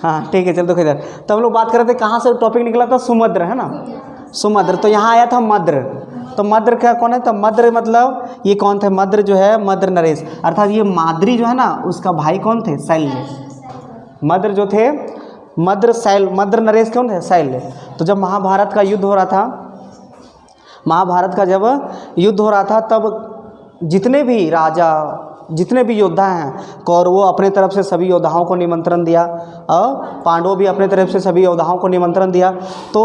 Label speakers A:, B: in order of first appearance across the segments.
A: हाँ ठीक है, चल देखो इधर। तो हम लोग बात कर रहे थे कहाँ से टॉपिक निकला था, सुमद्र है ना, सुमद्र। तो यहाँ आया था मद्र। तो मद्र क्या कौन है, तो मद्र मतलब ये कौन थे, मद्र जो है मद्र नरेश, अर्थात ये माद्री जो है ना उसका भाई कौन थे, शैल्य। मद्र जो थे मद्र नरेश कौन थे, शैल्य। तो जब महाभारत का युद्ध हो रहा था, महाभारत का जब युद्ध हो रहा था तब जितने भी राजा, जितने भी योद्धा हैं, कौरवों अपने तरफ से सभी योद्धाओं को निमंत्रण दिया और पांडवों भी अपने तरफ से सभी योद्धाओं को निमंत्रण दिया। तो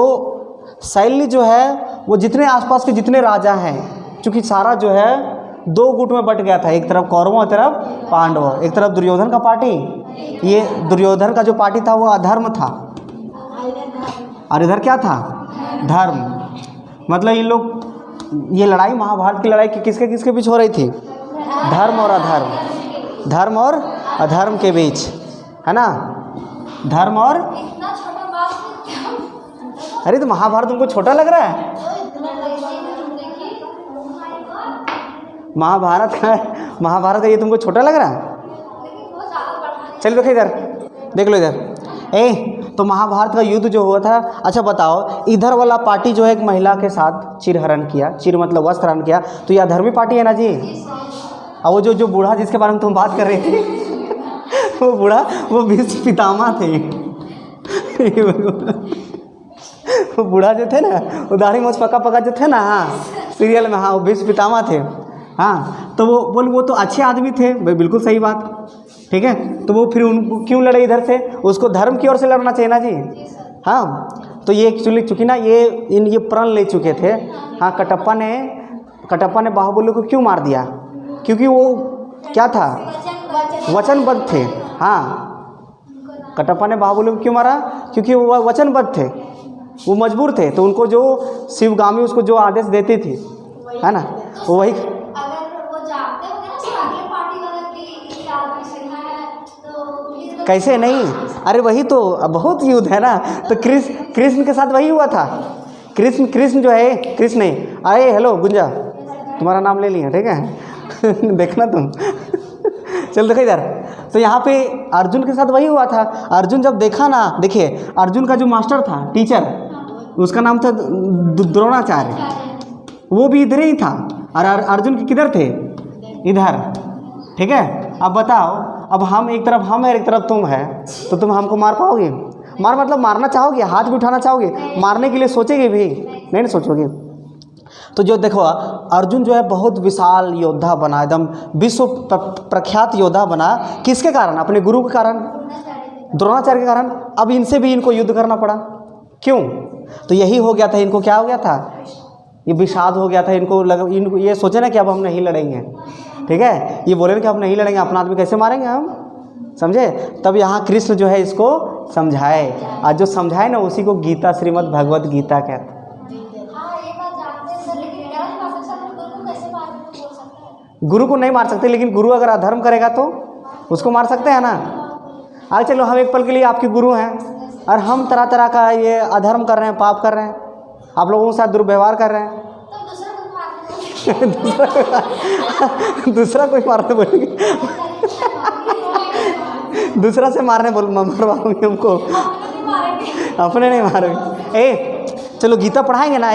A: शैल्य जो है वो जितने आसपास के जितने राजा हैं, चूँकि सारा जो है दो गुट में बट गया था, एक तरफ कौरवों एक तरफ पांडवों, एक तरफ दुर्योधन का पार्टी, ये दुर्योधन का जो पार्टी था वो अधर्म था और इधर क्या था, धर्म। मतलब ये लोग, ये लड़ाई महाभारत की लड़ाई किसके किसके बीच हो रही थी, धर्म और अधर्म, धर्म और अधर्म के बीच, है ना, धर्म और, अरे तो महाभारत तुमको छोटा लग रहा है, महाभारत का ये तुमको छोटा लग रहा है। चलिए देखो इधर, देख लो इधर। तो महाभारत का युद्ध जो हुआ था, अच्छा बताओ, इधर वाला पार्टी जो है एक महिला के साथ चिरहरण किया, चिर मतलब वस्त्र हरण किया, तो यह अधर्मी पार्टी है ना जी। और वो जो बूढ़ा जिसके बारे में तुम बात कर रहे थे वो बूढ़ा, वो भीष्म पितामह थे वो बूढ़ा जो थे ना, वो दाढ़ी मूंछ पका पका जो थे ना, हाँ सीरियल में, हाँ वो भीष्म पितामह थे। हाँ तो वो तो अच्छे आदमी थे भाई, बिल्कुल सही बात, ठीक है। तो वो फिर उनको क्यों लड़े इधर से, उसको धर्म की ओर से लड़ना चाहिए ना जी। हाँ तो ये एक्चुअली चूँकि ना ये प्रण ले चुके थे। हाँ कटप्पा ने बाहुबली को क्यों मार दिया, क्योंकि वो क्या था, वचनबद्ध थे। हाँ कटप्पा ने बाहुबली को क्यों मारा, क्योंकि वो वचनबद्ध थे, वो मजबूर थे। तो उनको जो शिवगामी उसको जो आदेश देती थी, है ना, वो वही। कैसे नहीं, अरे वही तो, बहुत युद्ध है ना। तो कृष्ण के साथ वही हुआ था। कृष्ण जो है, कृष्ण नहीं आए, हेलो गुंजा, तुम्हारा नाम ले लिया, ठीक है देखना तुम चल देखो इधर। तो यहाँ पे अर्जुन के साथ वही हुआ था। अर्जुन जब देखा ना, देखिए अर्जुन का जो मास्टर था, टीचर, उसका नाम था द्रोणाचार्य, वो भी इधर ही था। और अर्जुन किधर थे, इधर, ठीक है। अब बताओ, अब हम एक तरफ हम है, एक तरफ तुम है, तो तुम हमको मार पाओगे, मार मतलब मारना चाहोगे, हाथ भी उठाना चाहोगे, मारने के लिए सोचेगे भी नहीं सोचोगे। तो जो देखो अर्जुन जो है बहुत विशाल योद्धा बना, एकदम विश्व प्रख्यात योद्धा बना, किसके कारण, अपने गुरु के कारण, द्रोणाचार्य के कारण। अब इनसे भी इनको युद्ध करना पड़ा, क्यों, तो यही हो गया था, इनको क्या हो गया था, ये विषाद हो गया था। इनको ये सोचे ना कि अब हम नहीं लड़ेंगे, ठीक है, ये बोले ना कि हम नहीं लड़ेंगे, अपना आदमी कैसे मारेंगे हम, समझे। तब यहाँ कृष्ण जो है इसको समझाए, और जो समझाए ना उसी को गीता, श्रीमद् भगवत गीता कहते। गुरु को नहीं मार सकते, लेकिन गुरु अगर अधर्म करेगा तो उसको मार सकते हैं ना। आगे चलो, हम एक पल के लिए आपके गुरु हैं और हम तरह तरह का ये अधर्म कर रहे हैं, पाप कर रहे हैं, आप लोगों के साथ दुर्व्यवहार कर रहे हैं दूसरा कोई मारने बोलेंगे दूसरा से मारने मरवाओगे हमको, अपने नहीं मारोगे। चलो गीता पढ़ाएंगे ना।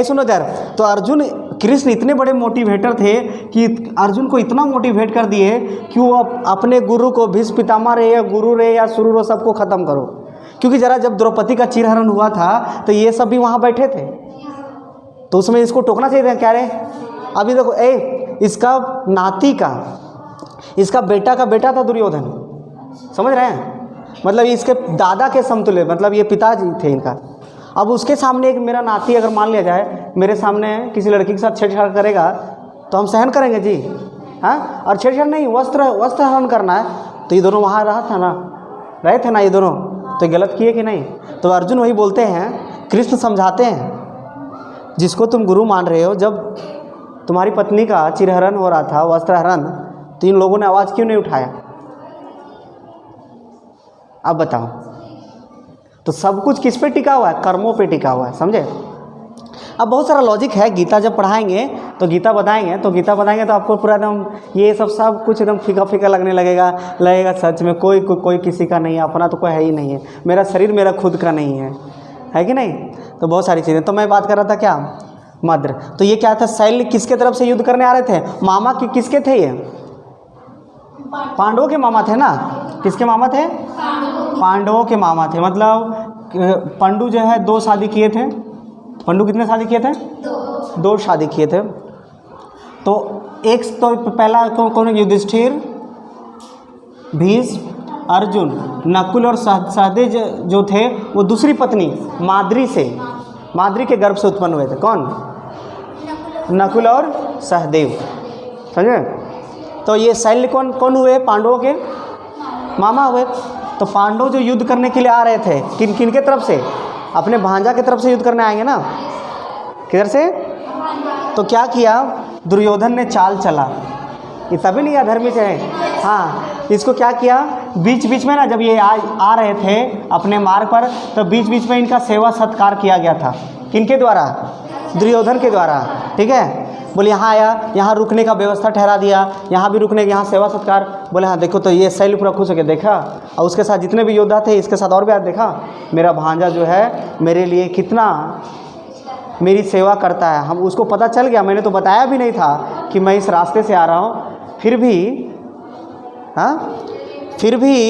A: सुनो इधर। तो अर्जुन, कृष्ण इतने बड़े मोटिवेटर थे कि अर्जुन को इतना मोटिवेट कर दिए कि वो अपने गुरु को, भीष्म पितामह रहे या गुरु रहे या सुरु रहे, सबको ख़त्म करो। क्योंकि जरा जब द्रौपदी का चिरहरण हुआ था तो ये सब भी वहाँ बैठे थे, तो उसमें इसको टोकना चाहिए था क्या रे। अभी देखो, इसका नाती का, इसका बेटा का बेटा था दुर्योधन, समझ रहे हैं, मतलब इसके दादा के समतुल्य, मतलब ये पिताजी थे इनका। अब उसके सामने एक मेरा नाती अगर मान लिया जाए, मेरे सामने किसी लड़की के साथ छेड़छाड़ करेगा तो हम सहन करेंगे जी, हाँ। और छेड़छाड़ नहीं, वस्त्र हरण करना है, तो ये दोनों वहाँ रहे थे ना ये दोनों, तो गलत किए कि नहीं। तो अर्जुन वही बोलते हैं, कृष्ण समझाते हैं, जिसको तुम गुरु मान रहे हो, जब तुम्हारी पत्नी का चिरहरण हो रहा था, वस्त्र हरण, तो इन लोगों ने आवाज़ क्यों नहीं उठाया, अब बताओ। तो सब कुछ किस पे टिका हुआ है, कर्मों पे टिका हुआ है, समझे। अब बहुत सारा लॉजिक है, गीता जब पढ़ाएंगे तो गीता बताएंगे तो आपको पूरा एकदम ये सब कुछ एकदम फीका फीका लगने लगेगा सच में कोई किसी का नहीं है, अपना तो कोई है ही नहीं है, मेरा शरीर मेरा खुद का नहीं है कि नहीं। तो बहुत सारी चीज़ें, तो मैं बात कर रहा था क्या, मद्र। तो ये क्या था, शैल्य किसके तरफ से युद्ध करने आ रहे थे, मामा किसके थे ये, पांडवों के मामा थे ना। किसके मामा थे, पांडवों के मामा थे। मतलब पंडु जो है 2 शादी किए थे। पंडु कितने शादी किए थे, 2 शादी किए थे। तो एक तो पहला कौन, युधिष्ठिर, भीष्म, अर्जुन, नकुल और सहदेव जो थे वो दूसरी पत्नी माद्री के गर्भ से उत्पन्न हुए थे। कौन, नकुल और सहदेव, समझे। तो ये शैल्य कौन हुए, पांडवों के मामा हुए। तो पांडव जो युद्ध करने के लिए आ रहे थे, किन के तरफ से, अपने भांजा की तरफ से युद्ध करने आएंगे ना, किधर से। तो क्या किया, दुर्योधन ने चाल चला, ये तभी नहीं अधर्मी से है। हाँ, इसको क्या किया, बीच बीच में ना जब ये आ रहे थे अपने मार्ग पर, तो बीच बीच में इनका सेवा सत्कार किया गया था। किनके द्वारा, दुर्योधन के द्वारा, ठीक है। बोले यहाँ आया, यहाँ रुकने का व्यवस्था ठहरा दिया, यहाँ भी रुकने, यहाँ सेवा सत्कार। बोले हाँ देखो, तो ये शैल्य पूरा खुश होकर देखा, और उसके साथ जितने भी योद्धा थे इसके साथ और भी आज देखा, मेरा भांजा जो है मेरे लिए कितना मेरी सेवा करता है। हम उसको पता चल गया, मैंने तो बताया भी नहीं था कि मैं इस रास्ते से आ रहा हूँ, फिर भी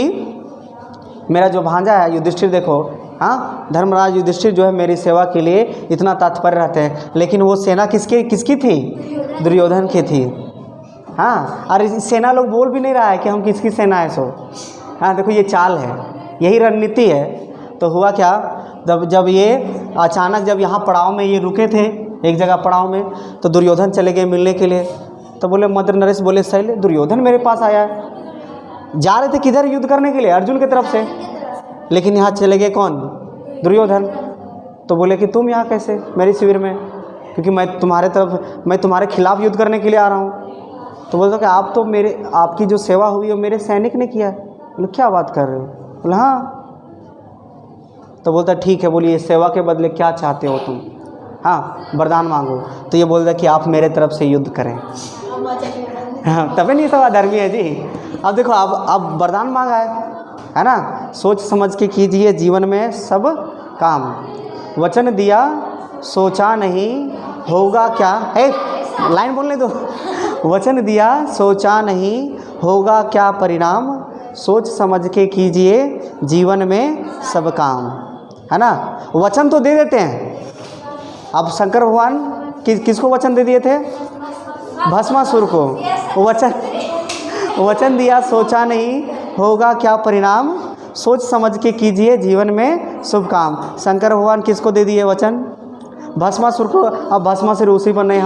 A: मेरा जो भांजा है युधिष्ठिर, देखो हाँ, धर्मराज युधिष्ठिर जो है मेरी सेवा के लिए इतना तत्पर रहते हैं। लेकिन वो सेना किसकी थी, दुर्योधन की थी। हाँ, और सेना लोग बोल भी नहीं रहा है कि हम किसकी सेना है सो। हाँ देखो, ये चाल है, यही रणनीति है। तो हुआ क्या, जब ये अचानक जब यहाँ पड़ाव में ये रुके थे एक जगह पड़ाव में, तो दुर्योधन चले गए मिलने के लिए। तो बोले मद्र नरेश, बोले शैल्य, दुर्योधन मेरे पास आया है। जा रहे थे किधर, युद्ध करने के लिए, अर्जुन की तरफ से, लेकिन यहाँ चले गए कौन, दुर्योधन। तो बोले कि तुम यहाँ कैसे मेरे शिविर में, क्योंकि मैं तुम्हारे खिलाफ युद्ध करने के लिए आ रहा हूँ। तो बोलते कि आप तो आपकी जो सेवा हुई है मेरे सैनिक ने किया है। बोले क्या बात कर रहे हो, बोले हाँ। तो बोलता ठीक है, बोलिए सेवा के बदले क्या चाहते हो तुम, हाँ वरदान मांगो। तो ये बोलता कि आप मेरे तरफ से युद्ध करें। हाँ, तभी नहीं सब अधर्मी है जी। अब देखो, अब वरदान मांगा है ना, सोच समझ के कीजिए जीवन में सब काम। वचन दिया सोचा नहीं, होगा क्या, लाइन बोलने दो। वचन दिया सोचा नहीं, होगा क्या परिणाम, सोच समझ के कीजिए जीवन में सब काम, है ना। वचन तो दे देते हैं। अब शंकर भगवान किसको वचन दे दिए थे, भस्मासुर को। वचन दिया सोचा नहीं, होगा क्या परिणाम, सोच समझ के कीजिए जीवन में शुभ काम। शंकर भगवान किसको दे दिए वचन, भस्मासुर को। अब भस्मासुर उसी पर नहीं,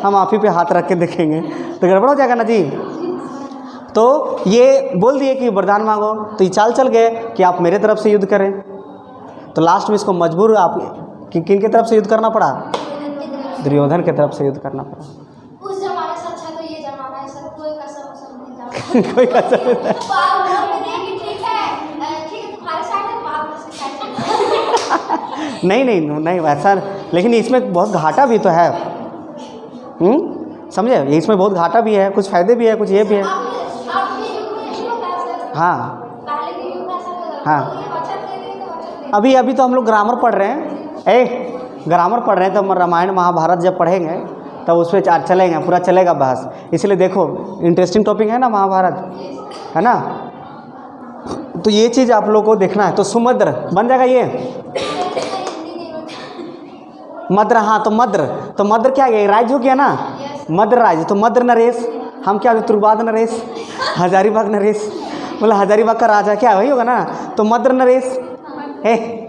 A: हम आप ही पे हाथ रख के देखेंगे तो गड़बड़ हो जाएगा ना जी। तो ये बोल दिए कि वरदान मांगो, तो ये चाल चल गए कि आप मेरे तरफ से युद्ध करें। तो लास्ट में इसको मजबूर आप किन की तरफ से युद्ध करना पड़ा, दुर्योधन की तरफ से युद्ध करना पड़ा।
B: उस जमाने से अच्छा तो ये जमाना है सर, कोई कसम वसम नहीं जाता।
A: कोई कसम नहीं,
B: तुम्हारे साथ है, बाप से साथ
A: नहीं वैसा। लेकिन इसमें बहुत घाटा भी तो है, समझे। इसमें बहुत घाटा भी है, कुछ फायदे भी है, कुछ ये भी है। हाँ अभी तो हम लोग ग्रामर पढ़ रहे हैं, ग्रामर पढ़ रहे हैं। तो रामायण महाभारत जब पढ़ेंगे तब उस पर चलेंगे, पूरा चलेगा बहस। इसलिए देखो इंटरेस्टिंग टॉपिक है ना महाभारत, है ना। तो ये चीज़ आप लोगों को देखना है। तो सुमद्र बन जाएगा ये मद्र। हाँ, तो मद्र क्या है, राज्य हो गया ना, मद्र राज्य। तो मद्र नरेश, हम क्या तुर्बाद नरेश, हजारीबाग नरेश, बोला हजारीबाग का राजा क्या वही होगा ना। तो मद्र नरेश है।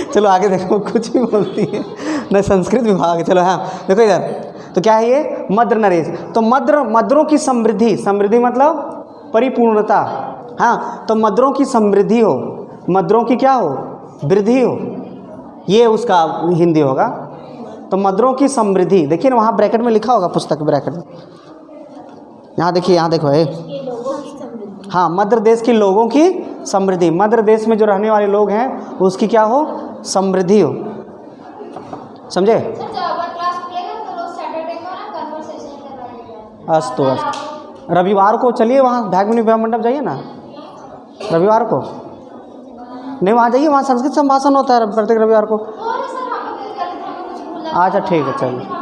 A: चलो आगे देखो, कुछ भी बोलती है न, संस्कृत विभाग। चलो हाँ देखो इधर, तो क्या है ये मद्र नरेश। तो मद्रों की समृद्धि मतलब परिपूर्णता। हाँ, तो मद्रों की समृद्धि हो, मद्रों की क्या हो, वृद्धि हो, ये उसका हिंदी होगा। तो मद्रों की समृद्धि, देखिए ना वहाँ ब्रैकेट में लिखा होगा, पुस्तक ब्रैकेट में, यहाँ देखिए, यहाँ देखो हाँ, मद्र देश के लोगों की समृद्धि। मद्र देश में जो रहने वाले लोग हैं उसकी क्या हो, समृद्धि हो, समझे?
B: सर जब अगर क्लास खुलेगा तो रोज सैटरडे को ना कन्वर्सेशन करवाइएगा।
A: अस्तु अस्तु। रविवार को चलिए वहाँ भागमनी विवाह मंडप जाइए ना रविवार को। नहीं वहाँ जाइए, वहाँ संस्कृत संभाषण होता है प्रत्येक रविवार को।
B: और सर हम लोग गलत हमें कुछ भूल
A: अच्छा ठीक है चलिए।